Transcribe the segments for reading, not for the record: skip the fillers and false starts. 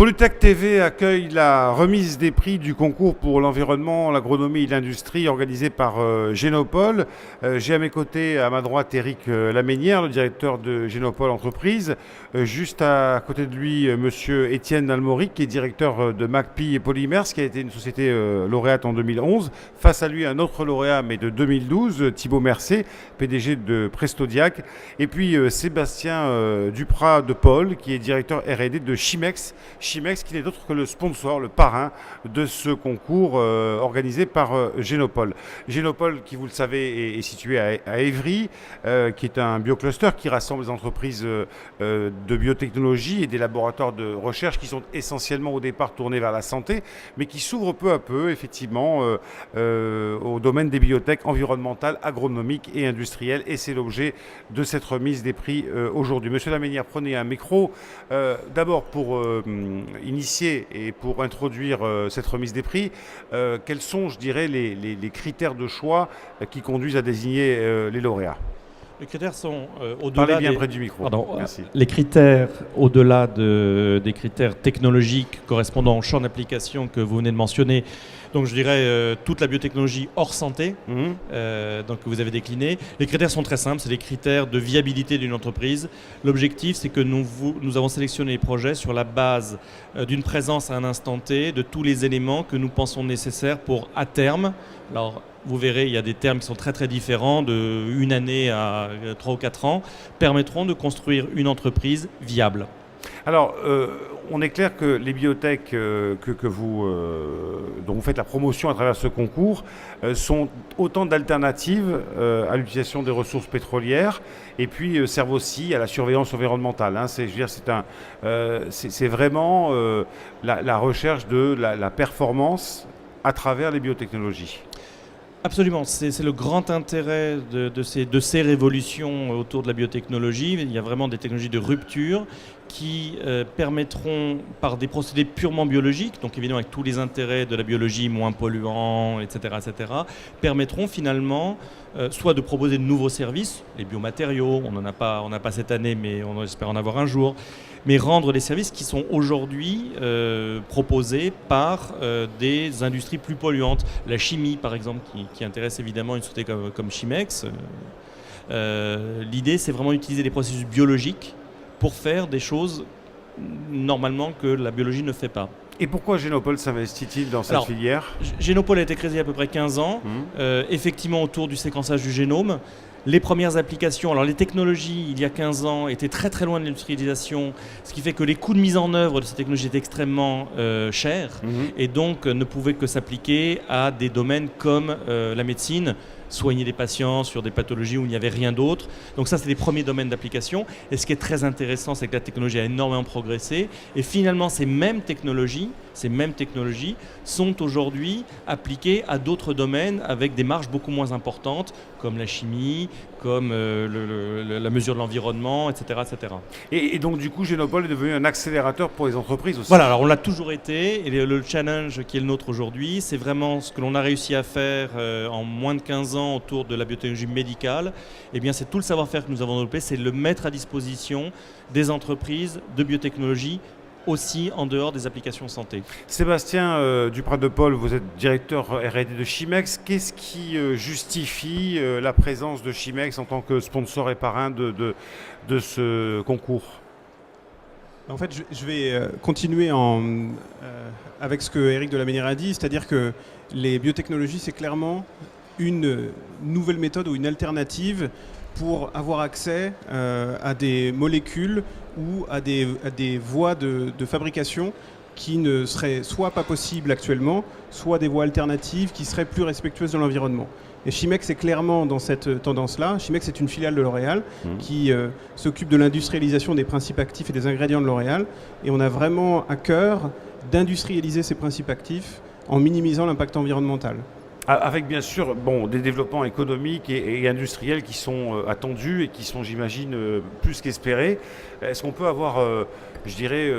Polytech TV accueille la remise des prix du concours pour l'environnement, l'agronomie et l'industrie organisé par Génopole. J'ai à mes côtés, à ma droite, Éric Laménière, le directeur de Génopole Entreprise. Juste à côté de lui, monsieur Étienne Almoric, qui est directeur de MACPI et Polymers, qui a été une société lauréate en 2011. Face à lui, un autre lauréat, mais de 2012, Thibaut Mercé, PDG de Prestodiac. Et puis Sébastien Duprat de Paul, qui est directeur R&D de Chimex. Chimex qui n'est d'autre que le sponsor, le parrain de ce concours organisé par Génopole. Génopole, qui vous le savez, est situé à Évry, qui est un biocluster qui rassemble les entreprises de biotechnologie et des laboratoires de recherche qui sont essentiellement au départ tournés vers la santé, mais qui s'ouvrent peu à peu, effectivement, au domaine des biotech environnementales, agronomiques et industrielles. Et c'est l'objet de cette remise des prix aujourd'hui. Monsieur Laménière, prenez un micro. D'abord, pour initier et pour introduire cette remise des prix, quels sont, je dirais, les critères de choix qui conduisent à désigner les lauréats? Les critères sont au-delà. Parlez bien près du micro. Pardon. Merci. Les critères, au-delà des critères technologiques correspondant au champ d'application que vous venez de mentionner, donc je dirais toute la biotechnologie hors santé, donc que vous avez décliné. Les critères sont très simples, c'est les critères de viabilité d'une entreprise. L'objectif, c'est que nous avons sélectionné les projets sur la base d'une présence à un instant T de tous les éléments que nous pensons nécessaires pour, à terme, alors vous verrez, il y a des termes qui sont très très différents, de 1 année à 3 ou 4 ans, permettront de construire une entreprise viable. Alors, on est clair que les biotech dont vous faites la promotion à travers ce concours sont autant d'alternatives à l'utilisation des ressources pétrolières et puis servent aussi à la surveillance environnementale. Hein. C'est vraiment la recherche de la performance à travers les biotechnologies. Absolument, c'est le grand intérêt de ces révolutions autour de la biotechnologie. Il y a vraiment des technologies de rupture qui permettront, par des procédés purement biologiques, donc évidemment avec tous les intérêts de la biologie, moins polluants, etc., permettront finalement soit de proposer de nouveaux services, les biomatériaux, on n'a pas cette année, mais on espère en avoir un jour, mais rendre des services qui sont aujourd'hui proposés par des industries plus polluantes. La chimie, par exemple, qui intéresse évidemment une société comme Chimex. L'idée, c'est vraiment d'utiliser des processus biologiques pour faire des choses normalement que la biologie ne fait pas. Et pourquoi Génopole s'investit-il dans cette filière? Génopole a été créé il y a à peu près 15 ans, effectivement autour du séquençage du génome. Les premières applications, alors les technologies il y a 15 ans étaient très très loin de l'industrialisation, ce qui fait que les coûts de mise en œuvre de ces technologies étaient extrêmement chers et donc ne pouvaient que s'appliquer à des domaines comme la médecine, soigner des patients sur des pathologies où il n'y avait rien d'autre. Donc ça, c'est les premiers domaines d'application. Et ce qui est très intéressant, c'est que la technologie a énormément progressé. Et finalement, ces mêmes technologies sont aujourd'hui appliquées à d'autres domaines avec des marges beaucoup moins importantes, comme la chimie, comme la mesure de l'environnement, etc. Et donc, du coup, Génopole est devenu un accélérateur pour les entreprises aussi. Voilà, alors on l'a toujours été. Et le challenge qui est le nôtre aujourd'hui, c'est vraiment ce que l'on a réussi à faire en moins de 15 ans autour de la biotechnologie médicale. Eh bien, c'est tout le savoir-faire que nous avons développé, c'est le mettre à disposition des entreprises de biotechnologie aussi en dehors des applications santé. Sébastien Duprat de Paul, vous êtes directeur R&D de Chimex. Qu'est-ce qui justifie la présence de Chimex en tant que sponsor et parrain de ce concours? En fait, je vais continuer avec ce que Éric de Laménière a dit, c'est-à-dire que les biotechnologies, c'est clairement une nouvelle méthode ou une alternative pour avoir accès à des molécules ou à des voies de fabrication qui ne seraient soit pas possibles actuellement, soit des voies alternatives qui seraient plus respectueuses de l'environnement. Et Chimex est clairement dans cette tendance-là. Chimex est une filiale de L'Oréal qui s'occupe de l'industrialisation des principes actifs et des ingrédients de L'Oréal. Et on a vraiment à cœur d'industrialiser ces principes actifs en minimisant l'impact environnemental. Avec bien sûr des développements économiques et industriels qui sont attendus et qui sont, j'imagine, plus qu'espérés. Est-ce qu'on peut avoir, je dirais,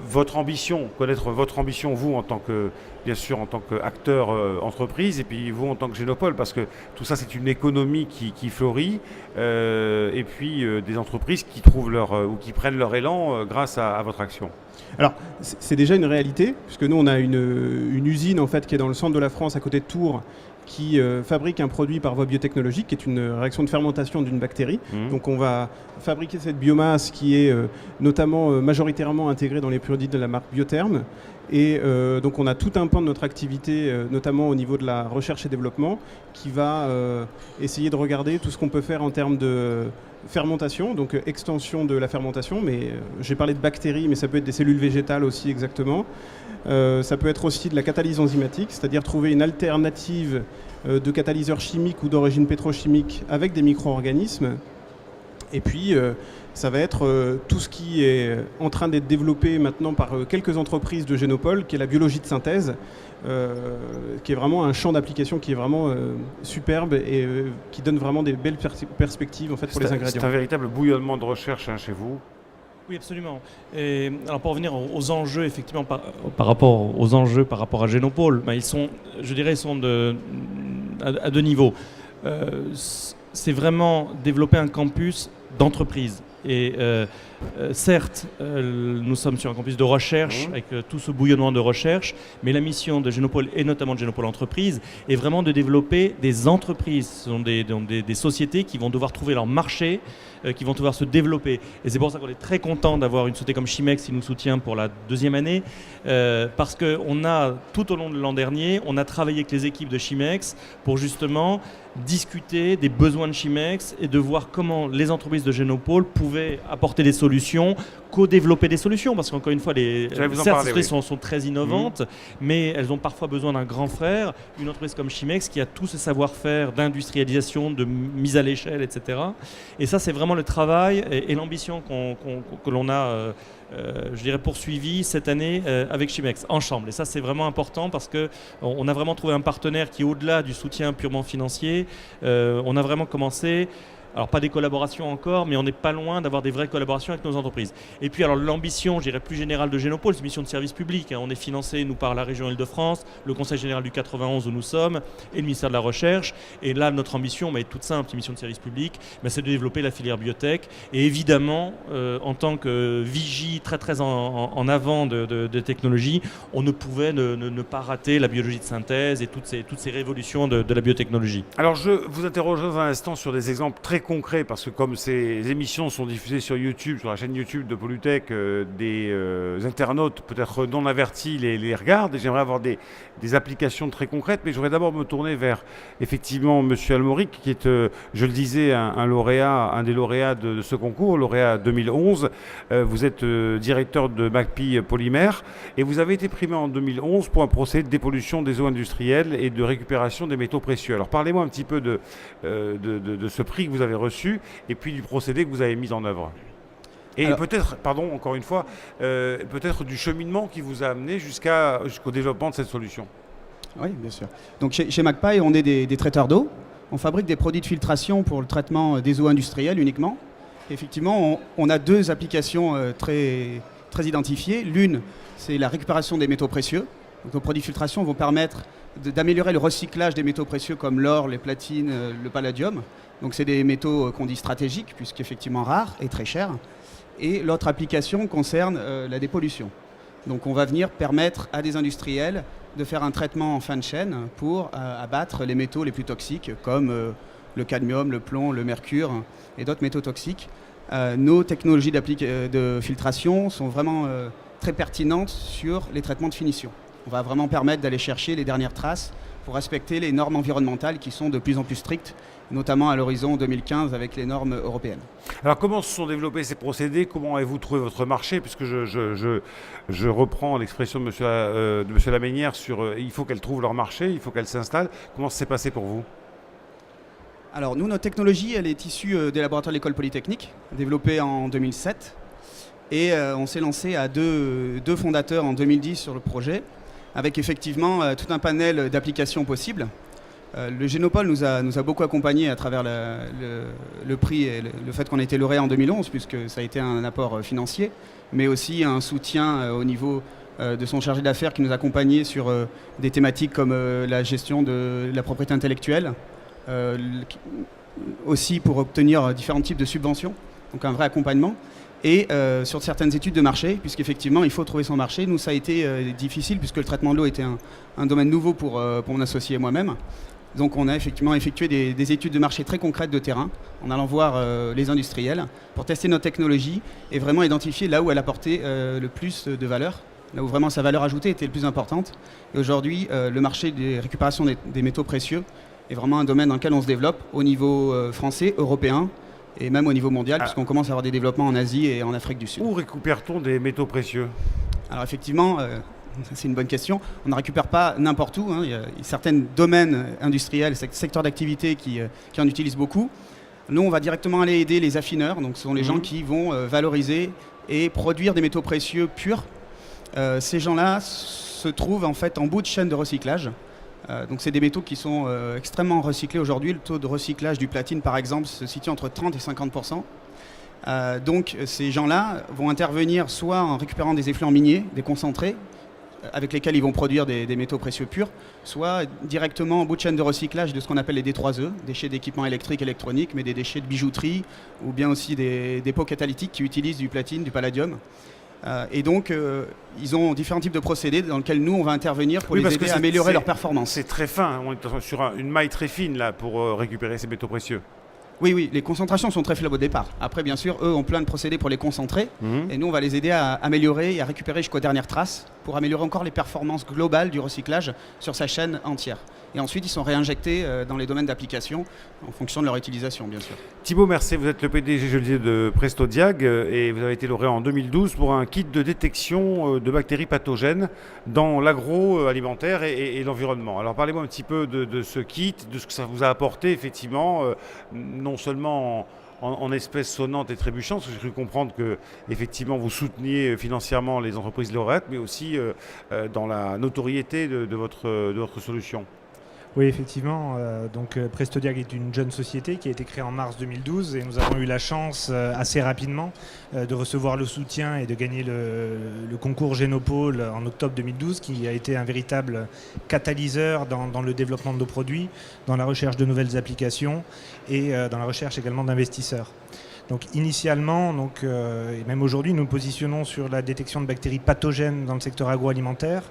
votre ambition, connaître votre ambition, vous, en tant que, bien sûr, en tant qu'acteur entreprise, et puis vous, en tant que Génopole, parce que tout ça, c'est une économie qui fleurit, et puis des entreprises qui trouvent ou qui prennent leur élan grâce à votre action. Alors, c'est déjà une réalité, puisque nous, on a une usine en fait, qui est dans le centre de la France, à côté de Tours, qui fabrique un produit par voie biotechnologique, qui est une réaction de fermentation d'une bactérie. Donc on va fabriquer cette biomasse qui est notamment majoritairement intégrée dans les produits de la marque Biotherm. Et donc on a tout un pan de notre activité, notamment au niveau de la recherche et développement, qui va essayer de regarder tout ce qu'on peut faire en termes de fermentation, donc extension de la fermentation, mais j'ai parlé de bactéries, mais ça peut être des cellules végétales aussi exactement. Ça peut être aussi de la catalyse enzymatique, c'est-à-dire trouver une alternative de catalyseurs chimiques ou d'origine pétrochimique avec des micro-organismes. Et puis, ça va être tout ce qui est en train d'être développé maintenant par quelques entreprises de Génopole, qui est la biologie de synthèse, qui est vraiment un champ d'application qui est vraiment superbe et qui donne vraiment des belles perspectives en fait, pour les ingrédients. C'est un véritable bouillonnement de recherche chez vous. Oui, absolument. Et alors pour revenir aux enjeux, effectivement, par rapport à Génopole, ils sont, je dirais, à deux niveaux. C'est vraiment développer un campus d'entreprise. Et certes, nous sommes sur un campus de recherche avec tout ce bouillonnement de recherche, mais la mission de Génopole et notamment de Génopole Entreprise est vraiment de développer des entreprises. Ce sont des sociétés qui vont devoir trouver leur marché, qui vont devoir se développer. Et c'est pour ça qu'on est très content d'avoir une société comme Chimex qui nous soutient pour la 2e année, parce qu'on a, tout au long de l'an dernier, on a travaillé avec les équipes de Chimex pour justement discuter des besoins de Chimex et de voir comment les entreprises de Génopole pouvaient apporter des solutions, co-développer des solutions, parce qu'encore une fois, certes, ces entreprises sont très innovantes, mais elles ont parfois besoin d'un grand frère, une entreprise comme Chimex qui a tout ce savoir-faire d'industrialisation, de mise à l'échelle, etc. Et ça, c'est vraiment le travail et l'ambition que l'on a je dirais poursuivi cette année avec Chimex ensemble. Et ça, c'est vraiment important parce qu'on a vraiment trouvé un partenaire qui, au-delà du soutien purement financier, on a vraiment commencé. Alors pas des collaborations encore, mais on n'est pas loin d'avoir des vraies collaborations avec nos entreprises. Et puis alors l'ambition, je dirais plus générale de Génopole, c'est une mission de service public. On est financé, nous, par la région Île-de-France, le Conseil général du 91 où nous sommes, et le ministère de la Recherche. Et là, notre ambition est toute simple, une mission de service public, c'est de développer la filière biotech. Et évidemment, en tant que vigie très en avant de technologie, on ne pouvait ne pas rater la biologie de synthèse et toutes ces révolutions de la biotechnologie. Alors je vous interroge dans un instant sur des exemples très concret, parce que comme ces émissions sont diffusées sur YouTube, sur la chaîne YouTube de Pollutech, des internautes peut-être non avertis les regardent, et j'aimerais avoir des applications très concrètes, mais je voudrais d'abord me tourner vers effectivement Monsieur Almoric, qui est, je le disais, un des lauréats de ce concours, lauréat 2011. Vous êtes directeur de MACPI Polymère, et vous avez été primé en 2011 pour un procédé de dépollution des eaux industrielles et de récupération des métaux précieux. Alors parlez-moi un petit peu de ce prix que vous avez reçu et puis du procédé que vous avez mis en œuvre. Et peut-être, pardon, encore une fois, peut-être du cheminement qui vous a amené jusqu'au développement de cette solution. Oui, bien sûr. Donc chez MACPI, on est des traiteurs d'eau. On fabrique des produits de filtration pour le traitement des eaux industrielles uniquement. Effectivement, on a deux applications très identifiées. L'une, c'est la récupération des métaux précieux. Donc, nos produits de filtration vont permettre d'améliorer le recyclage des métaux précieux comme l'or, les platines, le palladium. Donc c'est des métaux qu'on dit stratégiques, puisqu'effectivement rares et très chers. Et l'autre application concerne la dépollution. Donc on va venir permettre à des industriels de faire un traitement en fin de chaîne pour abattre les métaux les plus toxiques, comme le cadmium, le plomb, le mercure et d'autres métaux toxiques. Nos technologies de filtration sont vraiment très pertinentes sur les traitements de finition. On va vraiment permettre d'aller chercher les dernières traces pour respecter les normes environnementales qui sont de plus en plus strictes, notamment à l'horizon 2015 avec les normes européennes. Alors comment se sont développés ces procédés? Comment avez-vous trouvé votre marché? Puisque je reprends l'expression de monsieur Laménière sur il faut qu'elles trouvent leur marché, il faut qu'elles s'installent. Comment ça s'est passé pour vous? Alors nous, notre technologie, elle est issue des laboratoires de l'École Polytechnique, développée en 2007. Et on s'est lancé à deux fondateurs en 2010 sur le projet. avec effectivement tout un panel d'applications possibles. Le Génopole nous a beaucoup accompagnés à travers le prix et le fait qu'on ait été lauréat en 2011, puisque ça a été un apport financier, mais aussi un soutien au niveau de son chargé d'affaires qui nous accompagnait sur des thématiques comme la gestion de la propriété intellectuelle, aussi pour obtenir différents types de subventions, donc un vrai accompagnement. Et sur certaines études de marché, puisqu'effectivement il faut trouver son marché. Nous ça a été difficile puisque le traitement de l'eau était un domaine nouveau pour mon associé et moi-même. Donc on a effectivement effectué des études de marché très concrètes de terrain, en allant voir les industriels pour tester notre technologie et vraiment identifier là où elle apportait le plus de valeur, là où vraiment sa valeur ajoutée était le plus importante. Et aujourd'hui, le marché des récupérations des métaux précieux est vraiment un domaine dans lequel on se développe au niveau français, européen, et même au niveau mondial, puisqu'on commence à avoir des développements en Asie et en Afrique du Sud. Où récupère-t-on des métaux précieux ? Alors effectivement, c'est une bonne question. On ne récupère pas n'importe où. Il y a certains domaines industriels, secteurs d'activité qui en utilisent beaucoup. Nous, on va directement aller aider les affineurs. Donc, ce sont les gens qui vont valoriser et produire des métaux précieux purs. Ces gens-là se trouvent en fait en bout de chaîne de recyclage. Donc c'est des métaux qui sont extrêmement recyclés aujourd'hui. Le taux de recyclage du platine, par exemple, se situe entre 30 et 50%. Donc ces gens-là vont intervenir soit en récupérant des effluents miniers, des concentrés, avec lesquels ils vont produire des métaux précieux purs, soit directement en bout de chaîne de recyclage de ce qu'on appelle les D3E, déchets d'équipements électriques, électroniques, mais des déchets de bijouterie, ou bien aussi des pots catalytiques qui utilisent du platine, du palladium. Et donc, ils ont différents types de procédés dans lesquels nous, on va intervenir pour les aider à améliorer leur performance. C'est très fin, on est sur une maille très fine là, pour récupérer ces métaux précieux. Oui, les concentrations sont très faibles au départ. Après, bien sûr, eux ont plein de procédés pour les concentrer. Et nous, on va les aider à améliorer et à récupérer jusqu'aux dernières traces pour améliorer encore les performances globales du recyclage sur sa chaîne entière. Et ensuite, ils sont réinjectés dans les domaines d'application en fonction de leur utilisation, bien sûr. Thibaut Mercé, vous êtes le PDG, je le disais, de Prestodiag et vous avez été lauréat en 2012 pour un kit de détection de bactéries pathogènes dans l'agroalimentaire et l'environnement. Alors parlez-moi un petit peu de ce kit, de ce que ça vous a apporté effectivement, non seulement en espèces sonnantes et trébuchantes, parce que j'ai cru comprendre que effectivement vous souteniez financièrement les entreprises lauréates, mais aussi dans la notoriété de votre solution. Oui, effectivement. Prestodiag est une jeune société qui a été créée en mars 2012 et nous avons eu la chance assez rapidement de recevoir le soutien et de gagner le concours Génopole en octobre 2012 qui a été un véritable catalyseur dans le développement de nos produits, dans la recherche de nouvelles applications et dans la recherche également d'investisseurs. Donc initialement, et même aujourd'hui, nous nous positionnons sur la détection de bactéries pathogènes dans le secteur agroalimentaire.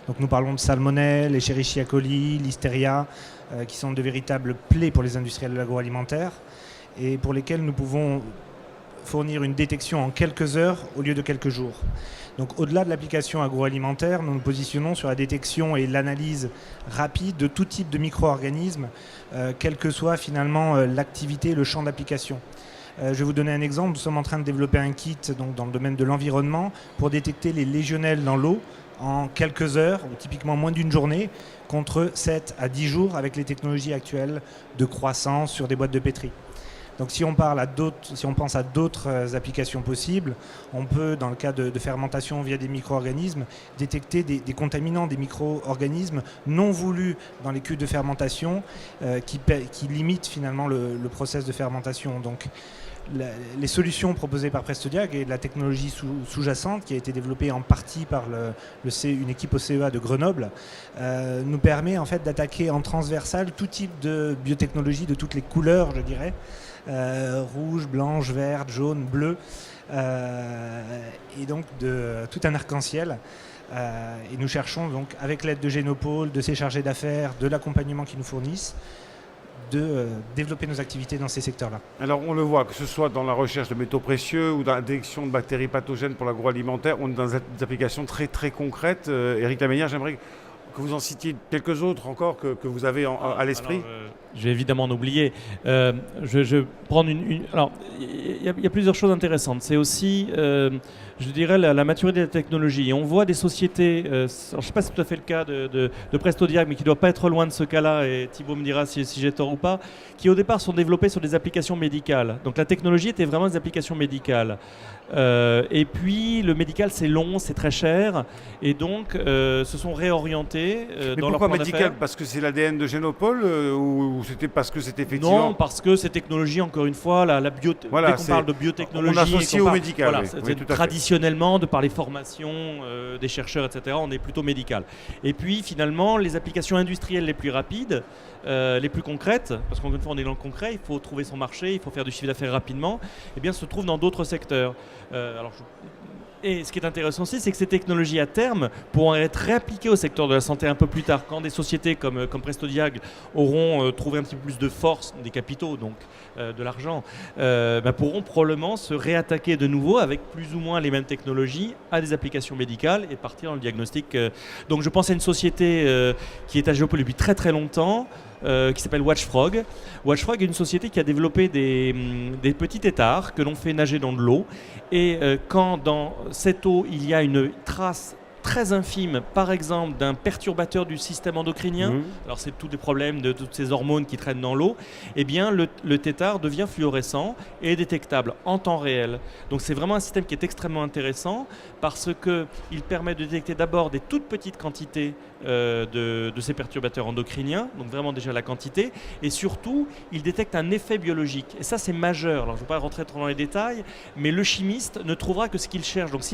Donc nous parlons de salmonelle, Escherichia coli, Listeria, qui sont de véritables plaies pour les industriels de l'agroalimentaire et pour lesquels nous pouvons fournir une détection en quelques heures au lieu de quelques jours. Donc au-delà de l'application agroalimentaire, nous nous positionnons sur la détection et l'analyse rapide de tout type de micro-organismes, quelle que soit finalement l'activité et le champ d'application. Je vais vous donner un exemple. Nous sommes en train de développer un kit dans le domaine de l'environnement pour détecter les légionnelles dans l'eau en quelques heures, ou typiquement moins d'une journée, contre 7 à 10 jours avec les technologies actuelles de croissance sur des boîtes de pétri. Donc si on pense à d'autres applications possibles, on peut, dans le cas de fermentation via des micro-organismes, détecter des contaminants, des micro-organismes non voulus dans les cuves de fermentation qui limitent finalement le process de fermentation. Donc les solutions proposées par Prestodiag et la technologie sous-jacente qui a été développée en partie par une équipe au CEA de Grenoble nous permet en fait d'attaquer en transversal tout type de biotechnologie de toutes les couleurs, je dirais, rouge, blanche, verte, jaune, bleu, et donc de tout un arc-en-ciel. Et nous cherchons donc, avec l'aide de Génopole, de ses chargés d'affaires, de l'accompagnement qu'ils nous fournissent, de développer nos activités dans ces secteurs-là. Alors on le voit, que ce soit dans la recherche de métaux précieux ou dans la détection de bactéries pathogènes pour l'agroalimentaire, on est dans des applications très très concrètes. Éric Laménière, j'aimerais que vous en citiez quelques autres encore que vous avez à l'esprit. Je vais évidemment en oublier. Je prends alors, il y a plusieurs choses intéressantes. C'est aussi, je dirais, la maturité de la technologie. Et on voit des sociétés, alors, je ne sais pas si c'est tout à fait le cas de PrestoDiag, mais qui ne doit pas être loin de ce cas-là, et Thibaut me dira si j'ai tort ou pas, qui au départ sont développées sur des applications médicales. Donc la technologie était vraiment des applications médicales. Et puis le médical, c'est long, c'est très cher, et donc se sont réorientés Mais dans leur pourquoi plan médical? d'affaires. Parce que c'est l'ADN de Génopole ou c'était parce que c'était effectivement... Non, parce que ces technologies, encore une fois, Voilà, dès qu'on parle de biotechnologie, on associe et qu'on au parle- médical, voilà, oui. c'est- Oui, c'est tout à fait. traditionnellement, de par les formations des chercheurs, etc., on est plutôt médical. Et puis finalement, les applications industrielles les plus rapides, les plus concrètes, parce qu'encore une fois, on est dans le concret, il faut trouver son marché, il faut faire du chiffre d'affaires rapidement, eh bien, se trouvent dans d'autres secteurs. Et ce qui est intéressant aussi, c'est que ces technologies à terme pourront être réappliquées au secteur de la santé un peu plus tard, quand des sociétés comme PrestoDiag auront trouvé un petit peu plus de force, des capitaux, donc de l'argent, pourront probablement se réattaquer de nouveau avec plus ou moins les mêmes technologies à des applications médicales et partir dans le diagnostic. Donc je pense à une société qui est à Géopole depuis très très longtemps, qui s'appelle WatchFrog. WatchFrog est une société qui a développé des petits têtards que l'on fait nager dans de l'eau. Et quand dans cette eau, il y a une trace très infime, par exemple, d'un perturbateur du système endocrinien, alors c'est tous des problèmes de toutes ces hormones qui traînent dans l'eau, eh bien le tétard devient fluorescent et est détectable en temps réel. Donc c'est vraiment un système qui est extrêmement intéressant parce qu'il permet de détecter d'abord des toutes petites quantités de ces perturbateurs endocriniens, donc vraiment déjà la quantité, et surtout il détecte un effet biologique. Et ça c'est majeur. Alors je ne vais pas rentrer trop dans les détails, mais le chimiste ne trouvera que ce qu'il cherche. Donc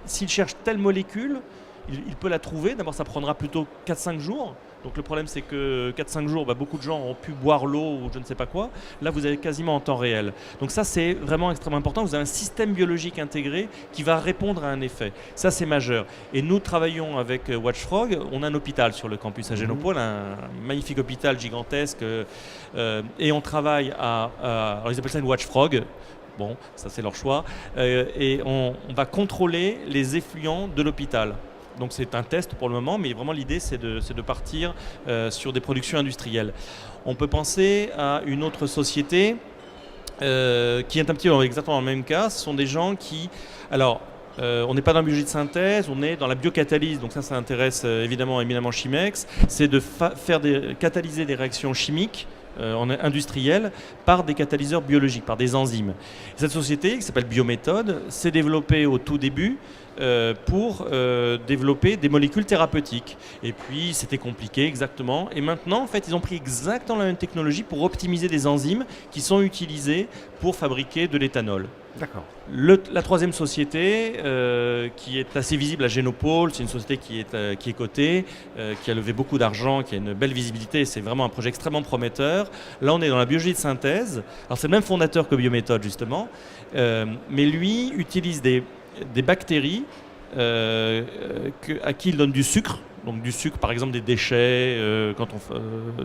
s'il cherche telle molécule, il peut la trouver. D'abord, ça prendra plutôt 4-5 jours. Donc le problème, c'est que 4-5 jours, beaucoup de gens ont pu boire l'eau ou je ne sais pas quoi. Là, vous avez quasiment en temps réel. Donc ça, c'est vraiment extrêmement important. Vous avez un système biologique intégré qui va répondre à un effet. Ça, c'est majeur. Et nous travaillons avec WatchFrog. On a un hôpital sur le campus à Génopole, un magnifique hôpital gigantesque. Et on travaille alors ils appellent ça une WatchFrog. Bon, ça c'est leur choix. Et on va contrôler les effluents de l'hôpital. Donc c'est un test pour le moment, mais vraiment l'idée c'est de partir sur des productions industrielles. On peut penser à une autre société qui est un petit peu exactement dans le même cas. Ce sont des gens qui... Alors, on n'est pas dans la biologie de synthèse, on est dans la biocatalyse. Donc ça intéresse évidemment éminemment Chimex. C'est de catalyser des réactions chimiques industrielles par des catalyseurs biologiques, par des enzymes. Cette société qui s'appelle Biométhode s'est développée au tout début pour développer des molécules thérapeutiques. Et puis c'était compliqué exactement. Et maintenant en fait ils ont pris exactement la même technologie pour optimiser des enzymes qui sont utilisées pour fabriquer de l'éthanol. D'accord. La troisième société qui est assez visible à Génopole, c'est une société qui est cotée, qui a levé beaucoup d'argent, qui a une belle visibilité, c'est vraiment un projet extrêmement prometteur. Là on est dans la biologie de synthèse, alors c'est le même fondateur que Biométhode justement, mais lui utilise des bactéries à qui il donne du sucre. Donc du sucre, par exemple des déchets,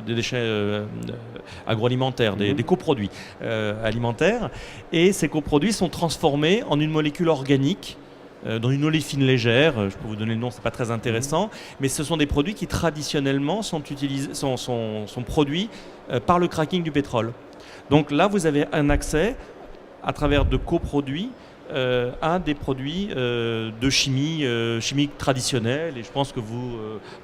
des déchets agroalimentaires, des coproduits alimentaires. Et ces coproduits sont transformés en une molécule organique, dans une oléfine légère. Je peux vous donner le nom, c'est pas très intéressant. Mais ce sont des produits qui traditionnellement sont produits par le cracking du pétrole. Donc là, vous avez un accès à travers de coproduits à des produits de chimie traditionnelle. Et je pense que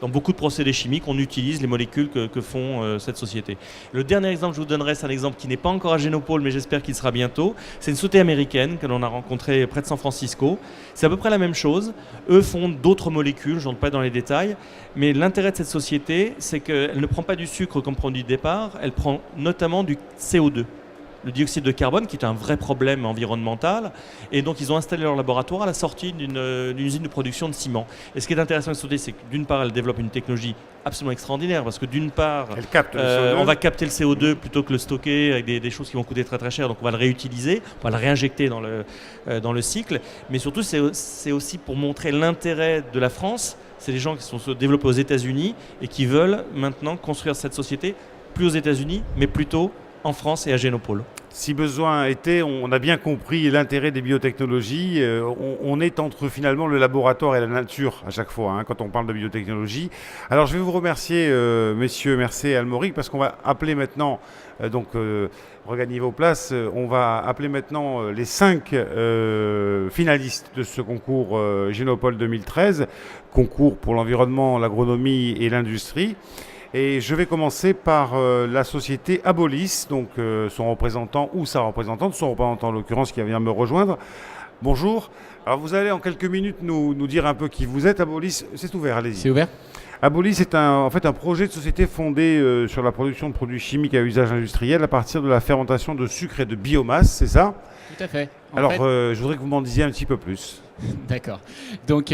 dans beaucoup de procédés chimiques, on utilise les molécules que font cette société. Le dernier exemple que je vous donnerai, c'est un exemple qui n'est pas encore à Génopole, mais j'espère qu'il sera bientôt. C'est une société américaine que l'on a rencontrée près de San Francisco. C'est à peu près la même chose. Eux font d'autres molécules, je n'entre pas dans les détails, mais l'intérêt de cette société, c'est qu'elle ne prend pas du sucre comme produit de départ, elle prend notamment du CO2. Le dioxyde de carbone, qui est un vrai problème environnemental. Et donc, ils ont installé leur laboratoire à la sortie d'une usine de production de ciment. Et ce qui est intéressant avec cette société, c'est que d'une part, elle développe une technologie absolument extraordinaire, parce que d'une part, Elle capte le CO2. on va capter le CO2 plutôt que le stocker avec des choses qui vont coûter très très cher. Donc, on va le réutiliser, on va le réinjecter dans le cycle. Mais surtout, c'est aussi pour montrer l'intérêt de la France. C'est des gens qui sont développés aux États-Unis et qui veulent maintenant construire cette société, plus aux États-Unis, mais plutôt en France et à Génopole. Si besoin était, on a bien compris l'intérêt des biotechnologies. On est entre finalement le laboratoire et la nature à chaque fois quand on parle de biotechnologie. Alors je vais vous remercier, messieurs Mercé et Almoric, parce qu'on va appeler maintenant, regagnez vos places, on va appeler maintenant les 5 finalistes de ce concours Génopole 2013, concours pour l'environnement, l'agronomie et l'industrie. Et je vais commencer par la société Abolis, donc son représentant ou sa représentante, son représentant en l'occurrence qui vient me rejoindre. Bonjour. Alors vous allez en quelques minutes nous dire un peu qui vous êtes. Abolis, c'est ouvert, allez-y. C'est ouvert. Abolis est en fait un projet de société fondé sur la production de produits chimiques à usage industriel à partir de la fermentation de sucre et de biomasse, c'est ça? Tout à fait. Alors je voudrais que vous m'en disiez un petit peu plus. D'accord. Donc,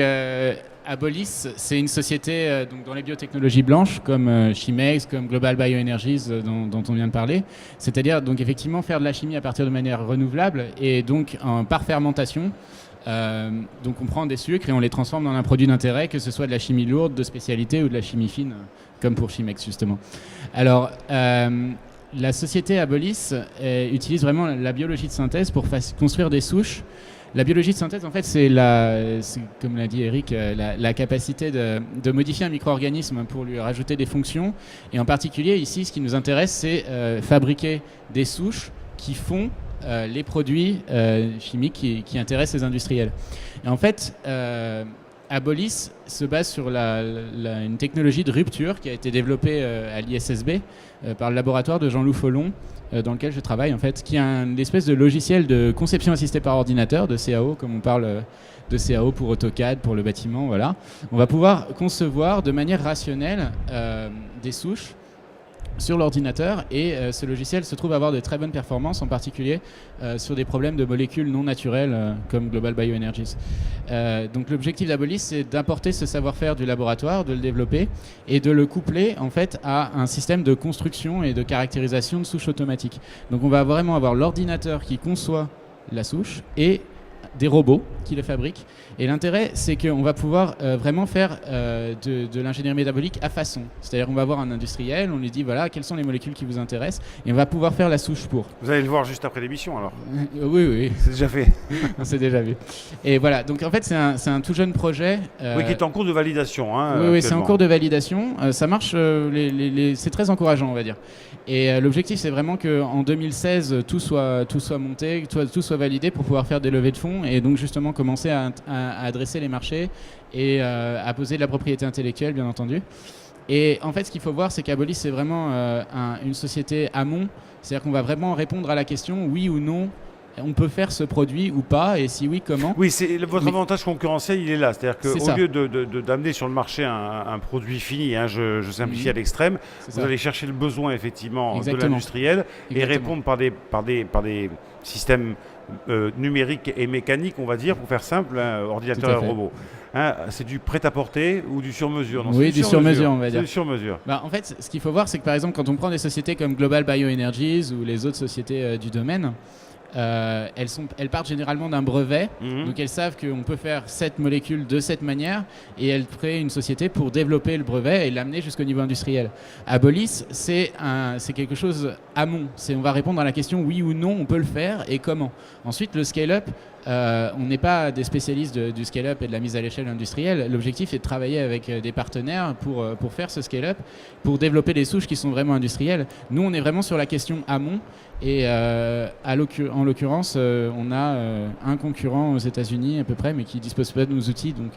Abolis, c'est une société dans les biotechnologies blanches, comme Chimex, comme Global Bioenergies, dont on vient de parler. C'est-à-dire, donc, effectivement, faire de la chimie à partir de manière renouvelable et donc par fermentation. Donc, on prend des sucres et on les transforme dans un produit d'intérêt, que ce soit de la chimie lourde, de spécialité ou de la chimie fine, comme pour Chimex, justement. Alors, la société Abolis utilise vraiment la biologie de synthèse pour construire des souches. La biologie de synthèse, en fait, c'est comme l'a dit Eric, la capacité de modifier un micro-organisme pour lui rajouter des fonctions. Et en particulier, ici, ce qui nous intéresse, c'est fabriquer des souches qui font les produits chimiques qui intéressent les industriels. Et en fait, Abolis se base sur une technologie de rupture qui a été développée à l'ISSB par le laboratoire de Jean-Loup Follon, dans lequel je travaille, en fait, qui est une espèce de logiciel de conception assistée par ordinateur, de CAO, comme on parle de CAO pour AutoCAD, pour le bâtiment, voilà. On va pouvoir concevoir de manière rationnelle des souches sur l'ordinateur et ce logiciel se trouve avoir de très bonnes performances, en particulier sur des problèmes de molécules non naturelles comme Global Bioenergies. Donc l'objectif d'Abolis, c'est d'importer ce savoir-faire du laboratoire, de le développer et de le coupler en fait à un système de construction et de caractérisation de souches automatiques. Donc on va vraiment avoir l'ordinateur qui conçoit la souche et des robots qui le fabriquent. Et l'intérêt, c'est qu'on va pouvoir vraiment faire de l'ingénierie métabolique à façon. C'est-à-dire qu'on va avoir un industriel, on lui dit voilà, quelles sont les molécules qui vous intéressent, et on va pouvoir faire la souche pour. Vous allez le voir juste après l'émission alors. Oui. C'est déjà fait. On s'est déjà vu. Et voilà, donc en fait, c'est un tout jeune projet. Oui, qui est en cours de validation. Oui, c'est en cours de validation. Ça marche, c'est très encourageant, on va dire. Et l'objectif, c'est vraiment qu'en 2016, tout soit monté, tout soit validé pour pouvoir faire des levées de fonds et donc justement commencer à adresser les marchés et à poser de la propriété intellectuelle, bien entendu. Et en fait, ce qu'il faut voir, c'est qu'Abolis, c'est vraiment une société amont. C'est-à-dire qu'on va vraiment répondre à la question oui ou non, on peut faire ce produit ou pas, et si oui, comment? Oui, votre avantage concurrentiel, il est là. C'est-à-dire qu'au lieu d'amener sur le marché un produit fini, je simplifie à l'extrême, vous allez chercher le besoin effectivement de l'industriel et répondre par des systèmes numériques et mécaniques, on va dire, pour faire simple, ordinateur et robot. C'est du prêt-à-porter ou du sur-mesure? Oui, du sur-mesure, on va dire. Du sur-mesure. En fait, ce qu'il faut voir, c'est que par exemple, quand on prend des sociétés comme Global Bioenergies ou les autres sociétés du domaine, elles partent généralement d'un brevet, donc elles savent qu'on peut faire cette molécule de cette manière et elles créent une société pour développer le brevet et l'amener jusqu'au niveau industriel. Abolis, c'est quelque chose amont, on va répondre à la question oui ou non, on peut le faire et comment. Ensuite, le scale-up, on n'est pas des spécialistes du scale-up et de la mise à l'échelle industrielle. L'objectif est de travailler avec des partenaires pour faire ce scale-up, pour développer des souches qui sont vraiment industrielles. Nous, on est vraiment sur la question amont. Et en l'occurrence, on a un concurrent aux États-Unis à peu près, mais qui ne dispose pas de nos outils. Donc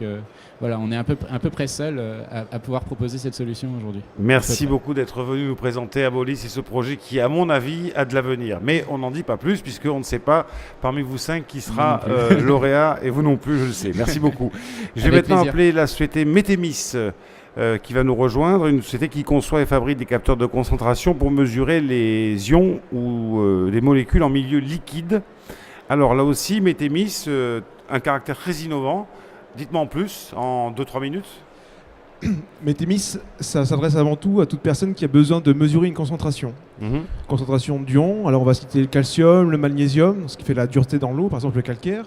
voilà, on est à peu près seul à pouvoir proposer cette solution aujourd'hui. Merci beaucoup d'être venu nous présenter Abolis et ce projet qui, à mon avis, a de l'avenir. Mais on n'en dit pas plus, puisqu'on ne sait pas parmi vous 5 qui sera lauréat, et vous non plus, je le sais. Merci beaucoup. Je vais maintenant appeler la société Metemis. Qui va nous rejoindre, une société qui conçoit et fabrique des capteurs de concentration pour mesurer les ions ou les molécules en milieu liquide. Alors là aussi, Metemis, un caractère très innovant. Dites-moi en plus, en 2-3 minutes. Metemis, ça s'adresse avant tout à toute personne qui a besoin de mesurer une concentration. Concentration d'ions, alors on va citer le calcium, le magnésium, ce qui fait la dureté dans l'eau, par exemple le calcaire.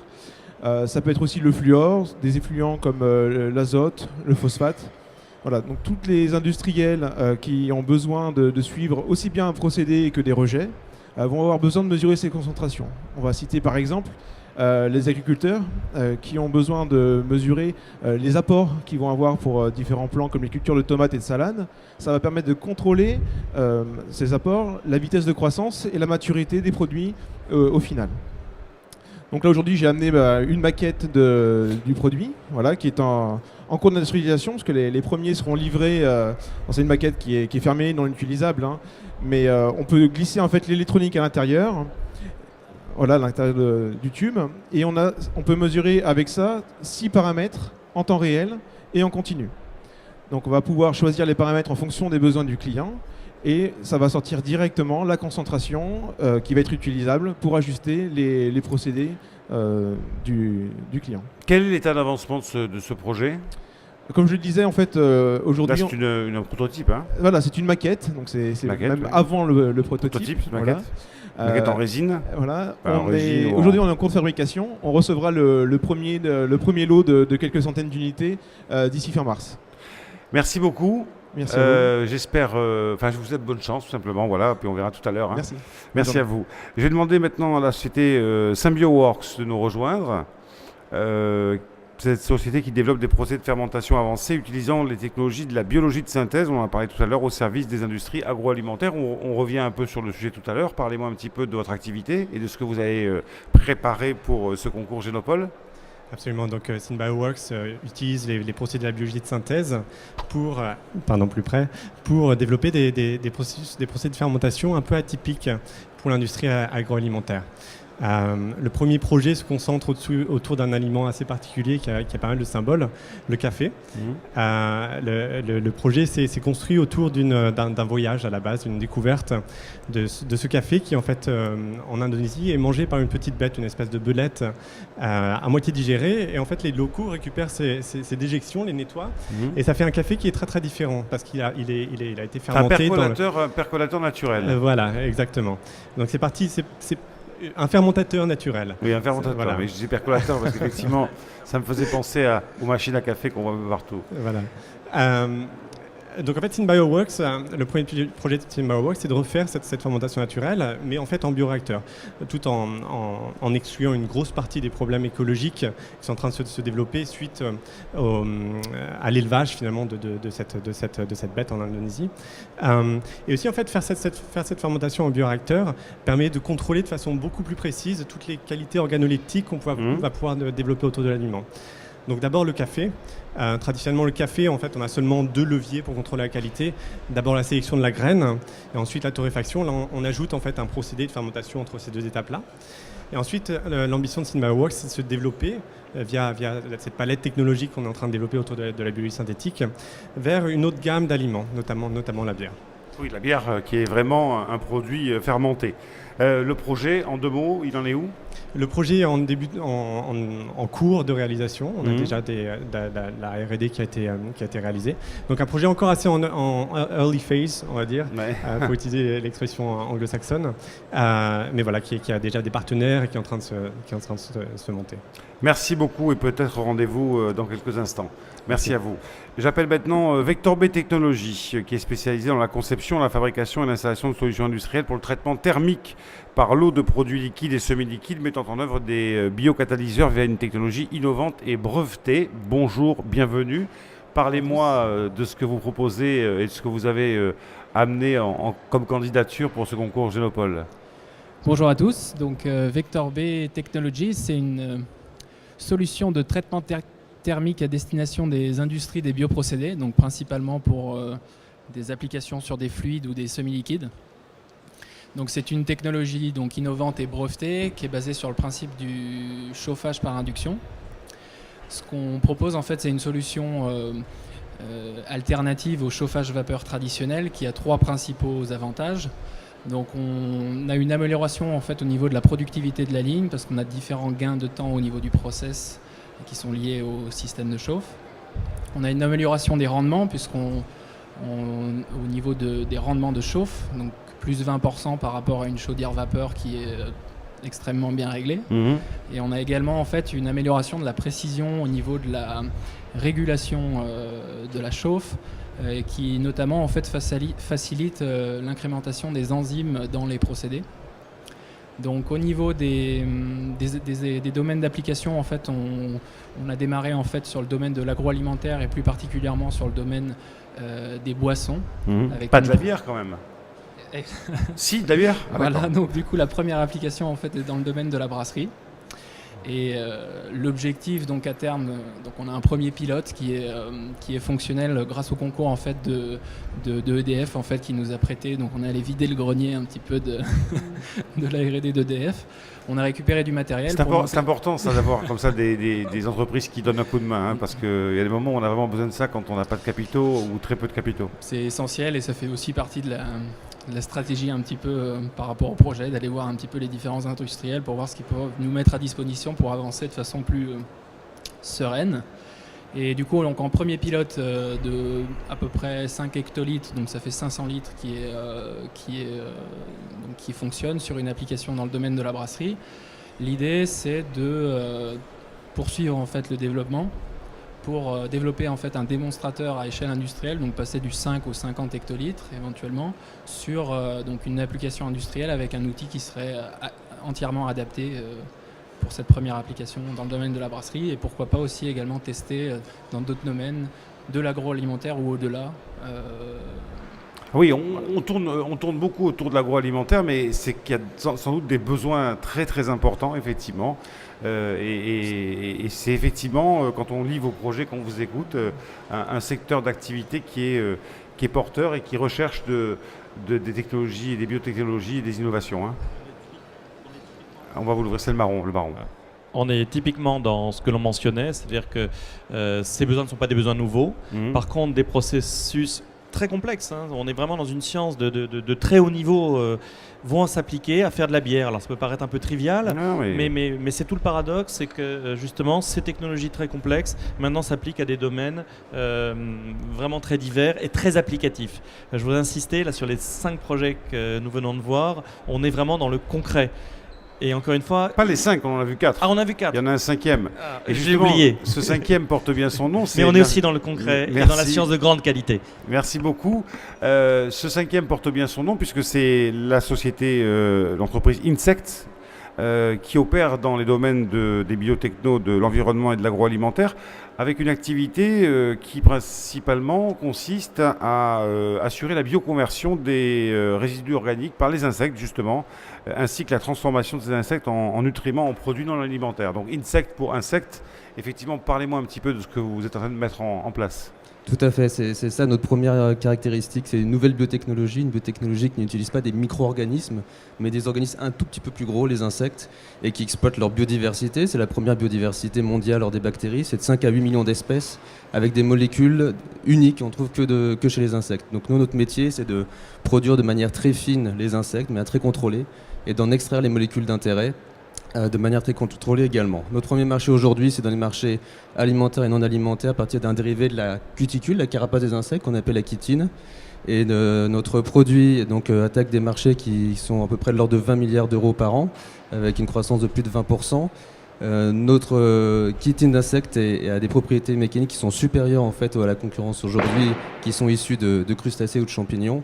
Ça peut être aussi le fluor, des effluents comme l'azote, le phosphate. Voilà, donc tous les industriels qui ont besoin de suivre aussi bien un procédé que des rejets vont avoir besoin de mesurer ces concentrations. On va citer par exemple les agriculteurs qui ont besoin de mesurer les apports qu'ils vont avoir pour différents plants comme les cultures de tomates et de salade. Ça va permettre de contrôler ces apports, la vitesse de croissance et la maturité des produits au final. Donc là aujourd'hui j'ai amené une maquette du produit qui est en cours d'industrialisation parce que les premiers seront livrés. C'est une maquette qui est fermée, non utilisable, hein, mais on peut glisser en fait l'électronique à l'intérieur. Voilà, à l'intérieur du tube. Et on peut mesurer avec ça 6 paramètres en temps réel et en continu. Donc on va pouvoir choisir les paramètres en fonction des besoins du client et ça va sortir directement la concentration qui va être utilisable pour ajuster les procédés du client. Quel est l'état d'avancement de ce projet ? Comme je le disais, en fait, aujourd'hui... Là, c'est une prototype. Hein. Voilà, c'est une maquette, donc c'est maquette, même avant le prototype. Prototype, voilà. Maquette en résine. Voilà. Enfin, Aujourd'hui, on est en cours de fabrication. On recevra le premier lot de quelques centaines d'unités d'ici fin mars. Merci beaucoup. Merci à vous. J'espère, je vous souhaite bonne chance tout simplement, voilà, puis on verra tout à l'heure. Hein. Merci. Merci à vous. Je vais demander maintenant à la société SymbioWorks de nous rejoindre. Cette société qui développe des procédés de fermentation avancés utilisant les technologies de la biologie de synthèse, on en a parlé tout à l'heure, au service des industries agroalimentaires. On revient un peu sur le sujet tout à l'heure. Parlez-moi un petit peu de votre activité et de ce que vous avez préparé pour ce concours Génopole. Absolument, donc SynBioWorks utilise les procédés de la biologie de synthèse pour développer des procédés de fermentation un peu atypiques pour l'industrie agroalimentaire. Le premier projet se concentre autour d'un aliment assez particulier qui a pas mal de symboles, le café. Le projet s'est construit autour d'un voyage à la base, une découverte de ce café qui en fait en Indonésie est mangé par une petite bête, une espèce de belette à moitié digérée, et en fait les locaux récupèrent ces déjections, les nettoient, et ça fait un café qui est très très différent parce qu'il a été fermenté. Un percolateur naturel. Voilà, exactement. Donc c'est parti, c'est un fermentateur naturel. Oui, un fermentateur, voilà. Mais je dis percolateur parce qu'effectivement, ça me faisait penser aux machines à café qu'on voit un peu partout. Voilà. Donc en fait, SynBioWorks, le premier projet de SynBioWorks, c'est de refaire cette fermentation naturelle, mais en fait en bioréacteur, tout en excluant une grosse partie des problèmes écologiques qui sont en train de se développer suite à l'élevage finalement de cette bête en Indonésie. Et aussi en fait faire cette fermentation en bioréacteur permet de contrôler de façon beaucoup plus précise toutes les qualités organoleptiques qu'on va pouvoir développer autour de l'aliment. Donc d'abord le café. Traditionnellement le café, en fait, on a seulement 2 leviers pour contrôler la qualité. D'abord la sélection de la graine et ensuite la torréfaction. Là, on ajoute en fait un procédé de fermentation entre ces 2 étapes-là. Et ensuite, l'ambition de SynBioWorks, c'est de se développer via cette palette technologique qu'on est en train de développer autour de la biologie synthétique vers une autre gamme d'aliments, notamment la bière. Oui, la bière qui est vraiment un produit fermenté. Le projet, en 2 mots, il en est où ? Le projet est en cours de réalisation. On a déjà la R&D qui a été réalisée. Donc un projet encore assez en early phase, on va dire, pour utiliser l'expression anglo-saxonne. Mais voilà, qui a déjà des partenaires et qui est en train de se monter. Merci beaucoup et peut-être rendez-vous dans quelques instants. Merci à vous. J'appelle maintenant Vector B Technologies, qui est spécialisée dans la conception, la fabrication et l'installation de solutions industrielles pour le traitement thermique par l'eau de produits liquides et semi-liquides, mettant en œuvre des biocatalyseurs via une technologie innovante et brevetée. Bonjour, bienvenue. Parlez-moi de ce que vous proposez et de ce que vous avez amené comme candidature pour ce concours Génopole. Bonjour à tous. Donc, Vector B Technologies, c'est une solution de traitement thermique à destination des industries des bioprocédés, donc principalement pour des applications sur des fluides ou des semi-liquides. Donc c'est une technologie donc innovante et brevetée qui est basée sur le principe du chauffage par induction. Ce qu'on propose en fait, c'est une solution alternative au chauffage vapeur traditionnel qui a 3 principaux avantages. Donc on a une amélioration en fait au niveau de la productivité de la ligne parce qu'on a différents gains de temps au niveau du process qui sont liés au système de chauffe. On a une amélioration des rendements puisqu'on au niveau des rendements de chauffe, donc plus 20% par rapport à une chaudière vapeur qui est extrêmement bien réglée. Et on a également en fait une amélioration de la précision au niveau de la régulation de la chauffe qui notamment en fait facilite l'incrémentation des enzymes dans les procédés. Donc au niveau des domaines d'application, en fait, on a démarré en fait sur le domaine de l'agroalimentaire et plus particulièrement sur le domaine des boissons. Avec Pas de la bière quand même. Si, de la bière. Voilà, donc du coup la première application en fait est dans le domaine de la brasserie. Et l'objectif donc à terme, donc on a un premier pilote qui est fonctionnel grâce au concours en fait de EDF en fait qui nous a prêté. Donc on est allé vider le grenier un petit peu de la R&D d'EDF. On a récupéré du matériel. C'est important ça d'avoir comme ça des entreprises qui donnent un coup de main, parce qu'il y a des moments où on a vraiment besoin de ça quand on n'a pas de capitaux ou très peu de capitaux. C'est essentiel et ça fait aussi partie de la stratégie un petit peu par rapport au projet, d'aller voir un petit peu les différents industriels pour voir ce qu'ils peuvent nous mettre à disposition pour avancer de façon plus sereine. Et du coup, donc en premier pilote de à peu près 5 hectolitres, donc ça fait 500 litres qui fonctionne sur une application dans le domaine de la brasserie. L'idée, c'est de poursuivre en fait le développement pour développer en fait un démonstrateur à échelle industrielle, donc passer du 5 au 50 hectolitres éventuellement sur donc une application industrielle avec un outil qui serait entièrement adapté pour cette première application dans le domaine de la brasserie, et pourquoi pas aussi également tester dans d'autres domaines de l'agroalimentaire ou au-delà. Oui, on tourne beaucoup autour de l'agroalimentaire, mais c'est qu'il y a sans doute des besoins très très importants, effectivement. Et c'est effectivement, quand on lit vos projets, quand on vous écoute, un secteur d'activité qui est porteur et qui recherche des technologies, des biotechnologies et des innovations. Hein. On va vous l'ouvrir, c'est le baron. On est typiquement dans ce que l'on mentionnait, c'est-à-dire que ces besoins ne sont pas des besoins nouveaux. Par contre, des processus très complexes. Hein. On est vraiment dans une science de très haut niveau vont s'appliquer à faire de la bière. Alors ça peut paraître un peu trivial, mais c'est tout le paradoxe, c'est que justement ces technologies très complexes maintenant s'appliquent à des domaines vraiment très divers et très applicatifs. Je voudrais insister là sur les 5 projets que nous venons de voir. On est vraiment dans le concret. Et encore une fois... Pas les 5, on en a vu 4. Ah, on a vu 4. Il y en a un 5e. Et j'ai oublié. Ce 5e porte bien son nom. Mais on est aussi dans le concret et dans la science de grande qualité. Merci beaucoup. Ce 5e porte bien son nom puisque c'est la société, l'entreprise Insect, qui opère dans les domaines des biotechnos, de l'environnement et de l'agroalimentaire, avec une activité qui principalement consiste à assurer la bioconversion des résidus organiques par les insectes, justement, ainsi que la transformation de ces insectes en nutriments, en produits non alimentaires. Donc Insect pour insectes, effectivement, parlez-moi un petit peu de ce que vous êtes en train de mettre en place. Tout à fait, c'est ça notre première caractéristique, c'est une nouvelle biotechnologie, une biotechnologie qui n'utilise pas des micro-organismes, mais des organismes un tout petit peu plus gros, les insectes, et qui exploitent leur biodiversité. C'est la première biodiversité mondiale hors des bactéries, c'est de 5 à 8 millions d'espèces, avec des molécules uniques, on trouve que chez les insectes. Donc nous, notre métier, c'est de produire de manière très fine les insectes, mais très contrôlée, et d'en extraire les molécules d'intérêt, de manière très contrôlée également. Notre premier marché aujourd'hui, c'est dans les marchés alimentaires et non alimentaires à partir d'un dérivé de la cuticule, la carapace des insectes qu'on appelle la chitine. Et notre produit donc, attaque des marchés qui sont à peu près de l'ordre de 20 milliards d'euros par an, avec une croissance de plus de 20%. Notre chitine d'insectes a des propriétés mécaniques qui sont supérieures en fait, à la concurrence aujourd'hui, qui sont issues de crustacés ou de champignons.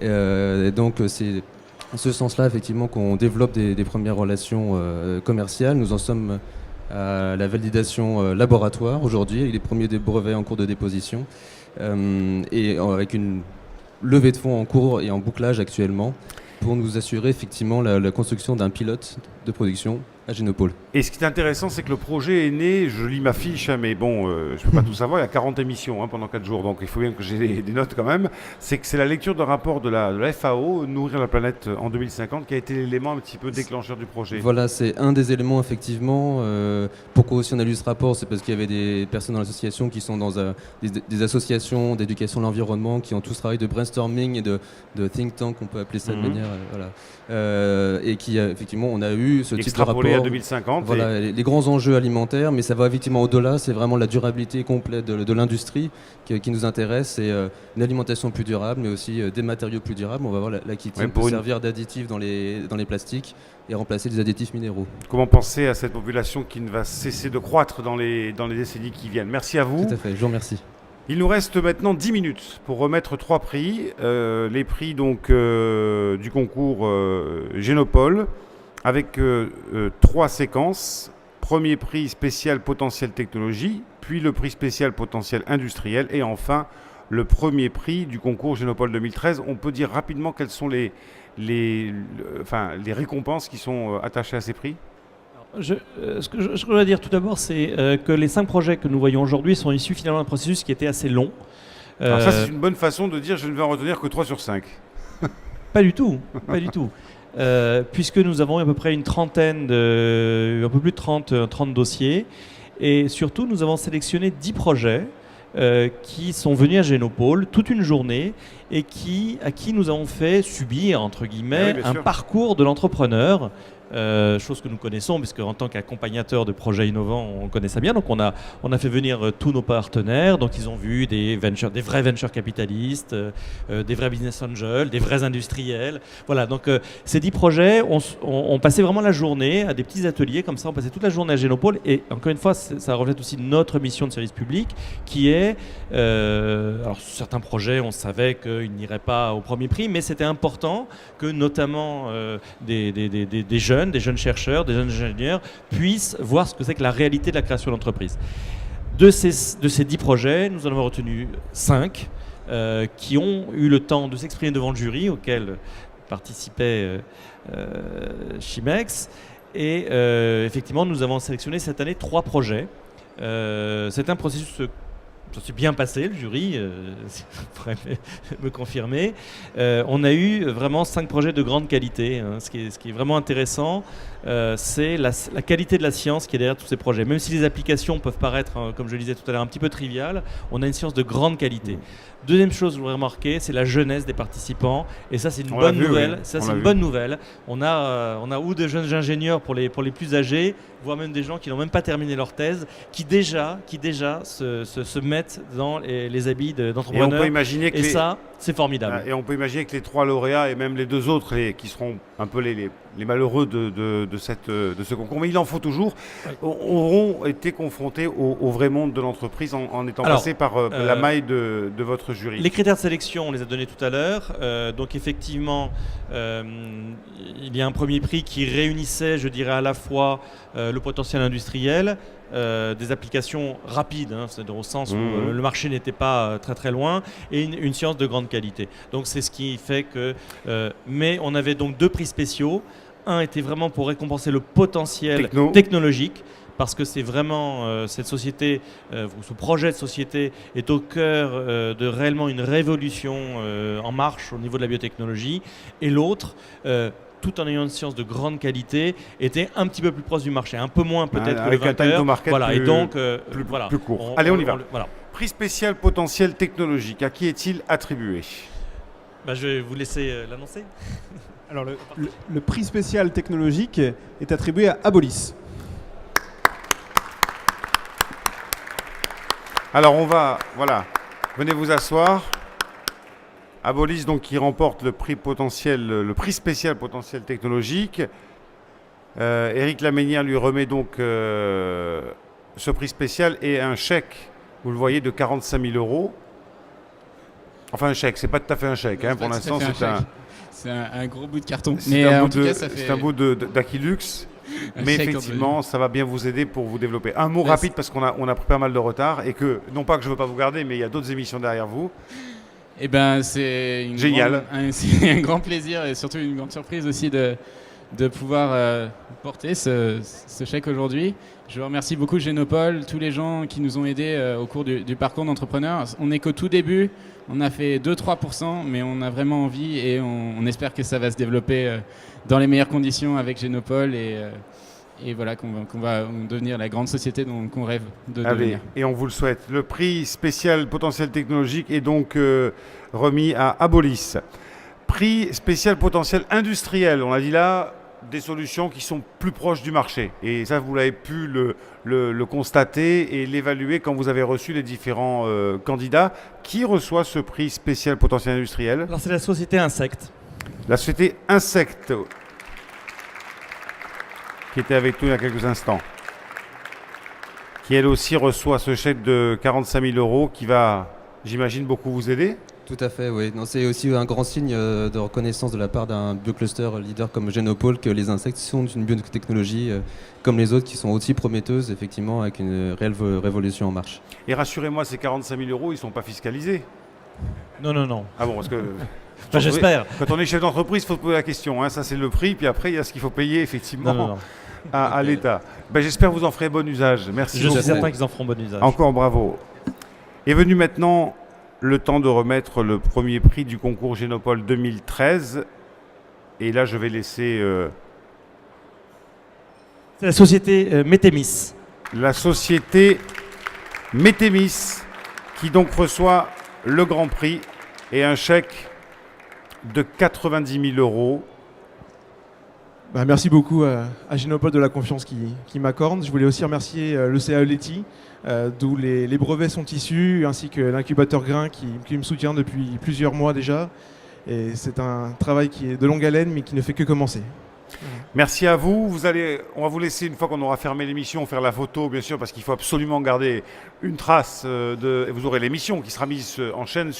Donc c'est en ce sens-là, effectivement, qu'on développe des premières relations commerciales. Nous en sommes à la validation laboratoire aujourd'hui, avec les premiers des brevets en cours de déposition, et avec une levée de fonds en cours et en bouclage actuellement, pour nous assurer effectivement la construction d'un pilote de production à Génopôle. Et ce qui est intéressant, c'est que le projet est né, je lis ma fiche, hein, mais bon, je ne peux pas tout savoir, il y a 40 émissions pendant 4 jours, donc il faut bien que j'ai des notes quand même. C'est que c'est la lecture d'un rapport de la FAO, Nourrir la planète en 2050, qui a été l'élément un petit peu déclencheur du projet. Voilà, c'est un des éléments effectivement. Pourquoi aussi on a lu ce rapport, c'est parce qu'il y avait des personnes dans l'association qui sont dans des associations d'éducation de l'environnement, qui ont tous travaillé de brainstorming et de think tank, on peut appeler ça de manière... voilà. Et qui, effectivement, on a eu ce type de rapport. À 2050. Voilà, les grands enjeux alimentaires, mais ça va effectivement au-delà, c'est vraiment la durabilité complète de l'industrie qui nous intéresse, c'est une alimentation plus durable, mais aussi des matériaux plus durables. On va voir la chitine peut servir d'additif dans les plastiques et remplacer des additifs minéraux. Comment penser à cette population qui ne va cesser de croître dans les décennies qui viennent? Merci à vous. Tout à fait, je vous remercie. Il nous reste maintenant 10 minutes pour remettre 3 prix. Les prix donc, du concours Génopôle. avec 3 séquences. Premier prix spécial potentiel technologie, puis le prix spécial potentiel industriel et enfin le premier prix du concours Génopole 2013. On peut dire rapidement quelles sont les récompenses qui sont attachées à ces prix? Ce que je voudrais dire tout d'abord, c'est que les 5 projets que nous voyons aujourd'hui sont issus finalement d'un processus qui était assez long. Alors ça, c'est une bonne façon de dire je ne vais en retenir que 3 sur 5. Pas du tout, pas du tout. Puisque nous avons à peu près un peu plus de 30 dossiers. Et surtout, nous avons sélectionné 10 projets qui sont venus à Génopole toute une journée et à qui nous avons fait subir, entre guillemets, un parcours de l'entrepreneur. Chose que nous connaissons, puisque en tant qu'accompagnateur de projets innovants, on connaît ça bien. Donc on a fait venir tous nos partenaires. Donc ils ont vu des vrais venture capitalistes, des vrais business angels, des vrais industriels. Voilà, donc ces 10 projets, on passait vraiment la journée à des petits ateliers comme ça. On passait toute la journée à Génopole. Et encore une fois, ça reflète aussi notre mission de service public, qui est, alors certains projets, on savait qu'ils n'iraient pas au premier prix, mais c'était important que notamment des jeunes chercheurs, des jeunes ingénieurs puissent voir ce que c'est que la réalité de la création d'entreprise. De ces 10 projets, nous en avons retenu 5 qui ont eu le temps de s'exprimer devant le jury auquel participait Chimex. Et effectivement, nous avons sélectionné cette année 3 projets. C'est un processus... Ça s'est bien passé, le jury pourrait me confirmer. On a eu vraiment 5 projets de grande qualité. Hein. Ce qui est vraiment intéressant, c'est la qualité de la science qui est derrière tous ces projets. Même si les applications peuvent paraître, comme je le disais tout à l'heure, un petit peu triviales, on a une science de grande qualité. Deuxième chose que je voudrais remarquer, c'est la jeunesse des participants. Et ça, c'est une bonne nouvelle. Oui. Ça, c'est une bonne nouvelle. On a ou de jeunes ingénieurs pour les plus âgés, voire même des gens qui n'ont même pas terminé leur thèse, qui déjà se mettent dans les habits d'entrepreneurs. Et on peut imaginer que ça, c'est formidable. Et on peut imaginer que les 3 lauréats et même les 2 autres, qui seront un peu les malheureux de ce concours, mais il en faut toujours, auront été confrontés au vrai monde de l'entreprise en étant passés par la maille de votre jury. Les critères de sélection, on les a donnés tout à l'heure. Donc effectivement, il y a un premier prix qui réunissait, je dirais, à la fois le potentiel industriel, des applications rapides, c'est-à-dire au sens où le marché n'était pas très très loin, et une science de grande qualité. Donc c'est ce qui fait que... mais on avait donc 2 prix spéciaux. Un était vraiment pour récompenser le potentiel technologique, parce que c'est vraiment cette société, ce projet de société est au cœur de réellement une révolution en marche au niveau de la biotechnologie. Et l'autre, tout en ayant une science de grande qualité, était un petit peu plus proche du marché, un peu moins peut-être que le vainqueur. Voilà, et donc plus court. Allez, on y va. Voilà. Prix spécial potentiel technologique, à qui est-il attribué? Je vais vous laisser l'annoncer. Alors le prix spécial technologique est attribué à Abolis. Alors venez vous asseoir. Abolis, donc, qui remporte le prix spécial potentiel technologique. Éric Laménière lui remet donc ce prix spécial et un chèque, vous le voyez, de 45 000 €. Enfin, un chèque, c'est pas tout à fait un chèque, pour l'instant, c'est un gros bout de carton. C'est un bout d'Aquilux. Mais effectivement, ça va bien vous aider pour vous développer. Un mot rapide, parce qu'on a pris pas mal de retard, et que, non pas que je ne veux pas vous garder, mais il y a d'autres émissions derrière vous. Eh ben, c'est génial. C'est un grand plaisir et surtout une grande surprise aussi de pouvoir porter ce chèque aujourd'hui. Je remercie beaucoup Génopole, tous les gens qui nous ont aidés au cours du parcours d'entrepreneur. On n'est qu'au tout début, on a fait 2-3%, mais on a vraiment envie et on espère que ça va se développer dans les meilleures conditions avec Génopole et voilà qu'on va devenir la grande société qu'on rêve de devenir. Et on vous le souhaite. Le prix spécial potentiel technologique est donc remis à Abolis. Prix spécial potentiel industriel, on a dit là, des solutions qui sont plus proches du marché. Et ça, vous l'avez pu le constater et l'évaluer quand vous avez reçu les différents candidats. Qui reçoit ce prix spécial potentiel industriel? Alors, c'est la société Insect. La société Insect, qui était avec nous il y a quelques instants, qui elle aussi reçoit ce chèque de 45 000 € qui va, j'imagine, beaucoup vous aider. Tout à fait, oui. Non, c'est aussi un grand signe de reconnaissance de la part d'un biocluster leader comme Genopole que les insectes sont une biotechnologie comme les autres qui sont aussi prometteuses, effectivement, avec une réelle révolution en marche. Et rassurez-moi, ces 45 000 euros, ils ne sont pas fiscalisés. Non, non, non. Ah bon, parce que... Enfin, j'espère. Quand on est chef d'entreprise, il faut poser la question. Hein. Ça, c'est le prix. Puis après, il y a ce qu'il faut payer, effectivement, Non, non, non. à l'État. Ben, j'espère que vous en ferez bon usage. Merci Je beaucoup. suis certain qu'ils en feront bon usage. Encore bravo. Est venu maintenant le temps de remettre le premier prix du concours Génopole 2013. Et là, je vais laisser C'est la société Metemis. la société Metemis qui donc reçoit le grand prix et un chèque de 90 000 euros. Bah, merci beaucoup à Genopole de la confiance qui m'accorde. Je voulais aussi remercier le CAE Leti, d'où les brevets sont issus, ainsi que l'incubateur Grain qui me soutient depuis plusieurs mois déjà. Et c'est un travail qui est de longue haleine, mais qui ne fait que commencer. Merci à vous. On va vous laisser, une fois qu'on aura fermé l'émission, faire la photo, bien sûr, parce qu'il faut absolument garder une trace et vous aurez l'émission qui sera mise en chaîne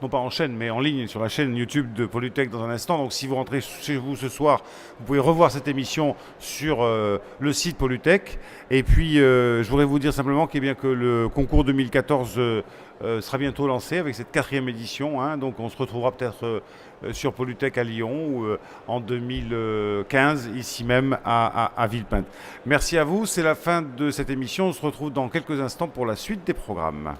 non pas en chaîne, mais en ligne sur la chaîne YouTube de Polytech dans un instant. Donc si vous rentrez chez vous ce soir, vous pouvez revoir cette émission sur le site Polytech. Et puis, je voudrais vous dire simplement que le concours 2014 sera bientôt lancé avec cette 4e édition. Hein. Donc on se retrouvera peut-être sur Polytech à Lyon ou en 2015 ici même à Villepinte. Merci à vous, c'est la fin de cette émission. On se retrouve dans quelques instants pour la suite des programmes.